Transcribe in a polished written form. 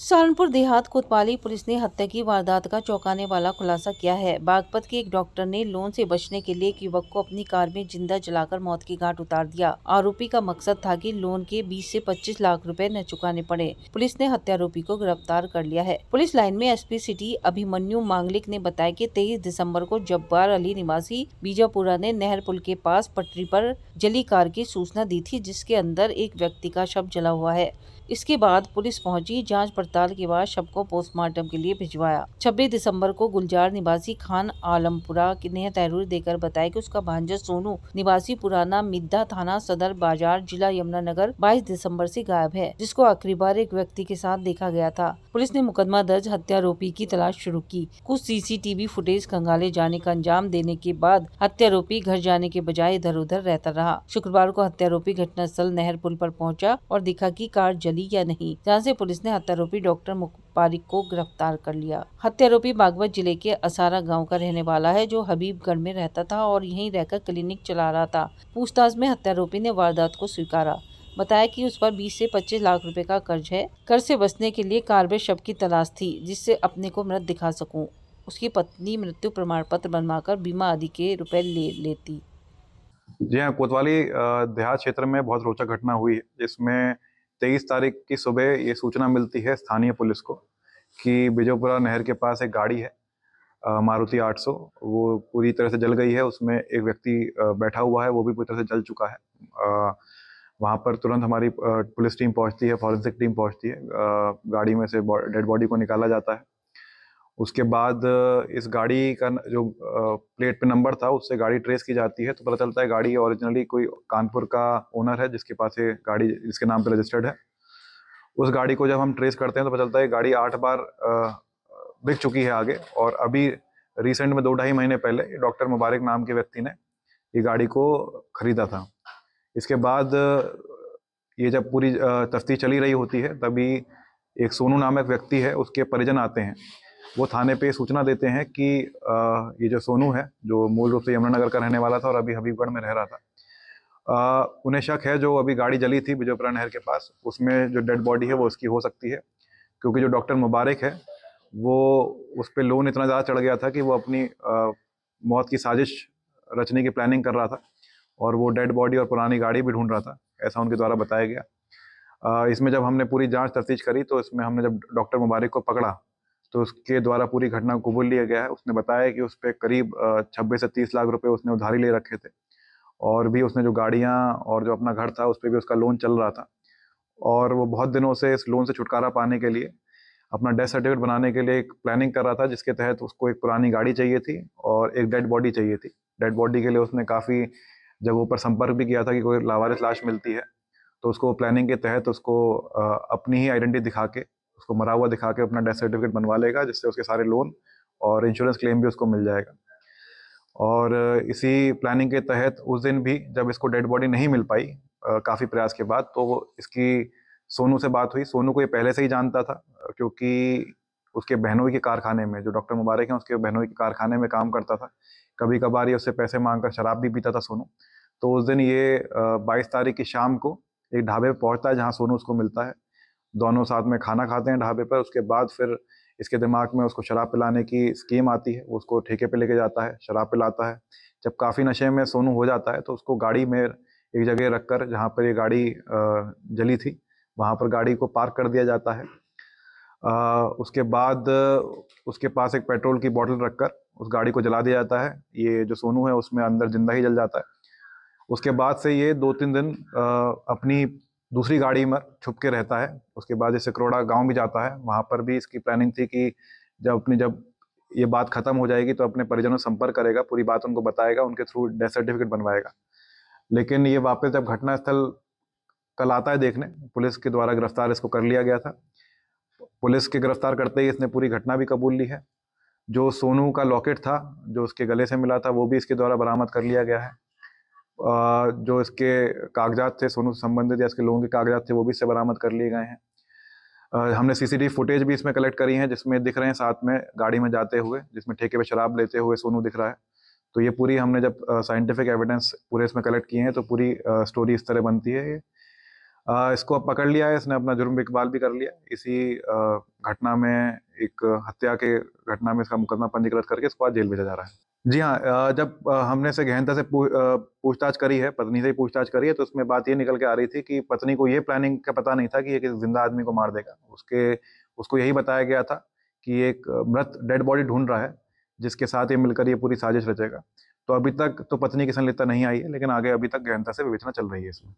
सहारनपुर देहात कोतवाली पुलिस ने हत्या की वारदात का चौंकाने वाला खुलासा किया है। बागपत के एक डॉक्टर ने लोन से बचने के लिए एक युवक को अपनी कार में जिंदा जलाकर मौत की घाट उतार दिया। आरोपी का मकसद था कि लोन के 20 से 25 लाख रुपए न चुकाने पड़े। पुलिस ने हत्यारोपी को गिरफ्तार कर लिया है। पुलिस लाइन में एसपी सिटी अभिमन्यु मांगलिक ने बताया कि 23 दिसम्बर को जब्बार अली निवासी बीजापुरा ने नहर पुल के पास पटरी पर जली कार की सूचना दी थी, जिसके अंदर एक व्यक्ति का शव जला हुआ है। इसके बाद पुलिस पहुंची। जांच पड़ताल के बाद शव को पोस्टमार्टम के लिए भिजवाया। 26 दिसंबर को गुलजार निवासी खान आलमपुरा ने तहरीर देकर बताया कि उसका भांजा सोनू निवासी पुराना मिद्दा थाना सदर बाजार जिला यमुनानगर 22 दिसंबर से गायब है, जिसको आखिरी बार एक व्यक्ति के साथ देखा गया था। पुलिस ने मुकदमा दर्ज हत्यारोपी की तलाश शुरू की। कुछ सीसीटीवी फुटेज खंगाले जाने का अंजाम देने के बाद हत्यारोपी घर जाने के बजाय इधर उधर रहता रहा। शुक्रवार को हत्यारोपी घटनास्थल नहर पुल पर पहुंचा और देखा कि कार जली या नहीं, जहां से पुलिस ने हत्यारोपी डॉक्टर मुबारिक को गिरफ्तार कर लिया। हत्यारोपी बागपत जिले के असारा गांव का रहने वाला है, जो हबीबगढ़ में रहता था और यहीं रहकर क्लिनिक चला रहा था। पूछताछ में हत्यारोपी ने वारदात को स्वीकारा। बताया कि उस पर 20 से 25 लाख रुपए का कर्ज है। कर्ज से बचने के लिए कार में शव की तलाश थी, जिससे अपने को मृत दिखा सकूं। उसकी पत्नी मृत्यु प्रमाण पत्र बनवाकर बीमा आदि के रुपए ले लेती। जी हाँ, कोतवाली देहात क्षेत्र में बहुत रोचक घटना हुई है, जिसमें 23 तारीख की सुबह ये सूचना मिलती है स्थानीय पुलिस को कि बिजोपुरा नहर के पास एक गाड़ी है, मारुति 800, वो पूरी तरह से जल गई है। उसमें एक व्यक्ति बैठा हुआ है, वो भी पूरी तरह से जल चुका है। वहाँ पर तुरंत हमारी पुलिस टीम पहुँचती है, फॉरेंसिक टीम पहुँचती है। गाड़ी में से डेड बॉडी को निकाला जाता है। उसके बाद इस गाड़ी का जो प्लेट पे नंबर था, उससे गाड़ी ट्रेस की जाती है, तो पता चलता है गाड़ी ओरिजिनली कोई कानपुर का ओनर है, जिसके पास ये गाड़ी जिसके नाम पे रजिस्टर्ड है। उस गाड़ी को जब हम ट्रेस करते हैं तो पता चलता है गाड़ी 8 बार बिक चुकी है आगे। और अभी रिसेंट में 2-2.5 महीने पहले डॉक्टर मुबारक नाम के व्यक्ति ने ये गाड़ी को खरीदा था। इसके बाद ये जब पूरी तफ्तीश चली रही होती है, तभी एक सोनू नामक व्यक्ति है, उसके परिजन आते हैं। वो थाने पे सूचना देते हैं कि ये जो सोनू है, जो मूल रूप से यमुनानगर का रहने वाला था और अभी हबीबगढ़ में रह रहा था, उन्हें शक है जो अभी गाड़ी जली थी बिजोपुरा नहर के पास, उसमें जो डेड बॉडी है वो उसकी हो सकती है। क्योंकि जो डॉक्टर मुबारक है, वो उस पर लोन इतना ज़्यादा चढ़ गया था कि वो अपनी मौत की साजिश रचने की प्लानिंग कर रहा था और वो डेड बॉडी और पुरानी गाड़ी भी ढूंढ रहा था, ऐसा उनके द्वारा बताया गया। इसमें जब हमने पूरी जांच तफ्तीश करी, तो इसमें हमने जब डॉक्टर मुबारक को पकड़ा, तो उसके द्वारा पूरी घटना को कबूल लिया गया है। उसने बताया कि उस पर करीब 26 से 30 लाख रुपए उसने उधारी ले रखे थे, और भी उसने जो गाड़ियां और जो अपना घर था उस पर भी उसका लोन चल रहा था। और वो बहुत दिनों से इस लोन से छुटकारा पाने के लिए, अपना डेथ सर्टिफिकेट बनाने के लिए एक प्लानिंग कर रहा था, जिसके तहत उसको एक पुरानी गाड़ी चाहिए थी और एक डेड बॉडी चाहिए थी। डेड बॉडी के लिए उसने काफ़ी जब ऊपर संपर्क भी किया था कि कोई लावारिस लाश मिलती है, तो उसको प्लानिंग के तहत उसको अपनी ही आइडेंटिटी दिखा के, उसको मरा हुआ दिखा के अपना डेथ सर्टिफिकेट बनवा लेगा, जिससे उसके सारे लोन और इंश्योरेंस क्लेम भी उसको मिल जाएगा। और इसी प्लानिंग के तहत उस दिन भी जब इसको डेड बॉडी नहीं मिल पाई, काफ़ी प्रयास के बाद, तो इसकी सोनू से बात हुई। सोनू को ये पहले से ही जानता था, क्योंकि उसके बहनोई के कारखाने में, जो डॉक्टर मुबारक हैं उसके बहनोई के कारखाने में काम करता था। कभी कभार ये उससे पैसे मांग कर शराब भी पीता था सोनू। तो उस दिन ये 22 तारीख की शाम को एक ढाबे पे पहुंचता है, जहाँ सोनू उसको मिलता है। दोनों साथ में खाना खाते हैं ढाबे पर। उसके बाद फिर इसके दिमाग में उसको शराब पिलाने की स्कीम आती है। वो उसको ठेके पे लेके जाता है, शराब पिलाता है। जब काफ़ी नशे में सोनू हो जाता है, तो उसको गाड़ी में एक जगह रखकर, जहाँ पर ये गाड़ी जली थी, वहाँ पर गाड़ी को पार्क कर दिया जाता है। उसके बाद उसके पास एक पेट्रोल की बोतल रखकर उस गाड़ी को जला दिया जाता है। ये जो सोनू है उसमें अंदर जिंदा ही जल जाता है। उसके बाद से ये 2-3 दिन अपनी दूसरी गाड़ी में छुप के रहता है। उसके बाद जैसे करोड़ा गांव भी जाता है, वहाँ पर भी इसकी प्लानिंग थी कि जब ये बात खत्म हो जाएगी तो अपने परिजनों से संपर्क करेगा, पूरी बात उनको बताएगा, उनके थ्रू डेथ सर्टिफिकेट बनवाएगा। लेकिन ये वापस जब घटनास्थल कल आता है देखने, पुलिस के द्वारा गिरफ्तार इसको कर लिया गया था। पुलिस के गिरफ्तार करते ही इसने पूरी घटना भी कबूल ली है। जो सोनू का लॉकेट था, जो उसके गले से मिला था, वो भी इसके द्वारा बरामद कर लिया गया है। जो इसके कागजात थे सोनू से संबंधित, या इसके लोगों के कागजात थे, वो भी इससे बरामद कर लिए गए हैं। हमने सीसीटीवी फुटेज भी इसमें कलेक्ट करी है, जिसमें दिख रहे हैं साथ में गाड़ी में जाते हुए, जिसमें ठेके पे शराब लेते हुए सोनू दिख रहा है। तो ये पूरी हमने जब साइंटिफिक एविडेंस पूरे इसमें कलेक्ट किए हैं, तो पूरी स्टोरी इस तरह बनती है। इसको अब पकड़ लिया है, इसने अपना जुर्म इकबाल भी कर लिया। इसी घटना में, एक हत्या के घटना में इसका मुकदमा पंजीकृत करके इसको आज जेल भेजा जा रहा है। जी हाँ, जब हमने से गहनता से पूछताछ करी है, पत्नी से ही पूछताछ करी है, तो उसमें बात ये निकल के आ रही थी कि पत्नी को ये प्लानिंग का पता नहीं था कि ये किसी जिंदा आदमी को मार देगा। उसको यही बताया गया था कि एक मृत डेड बॉडी ढूंढ रहा है, जिसके साथ ये मिलकर ये पूरी साजिश रचेगा। तो अभी तक तो पत्नी की संलिप्तता नहीं आई है, लेकिन आगे अभी तक गहनता से विवेचना चल रही है इसमें।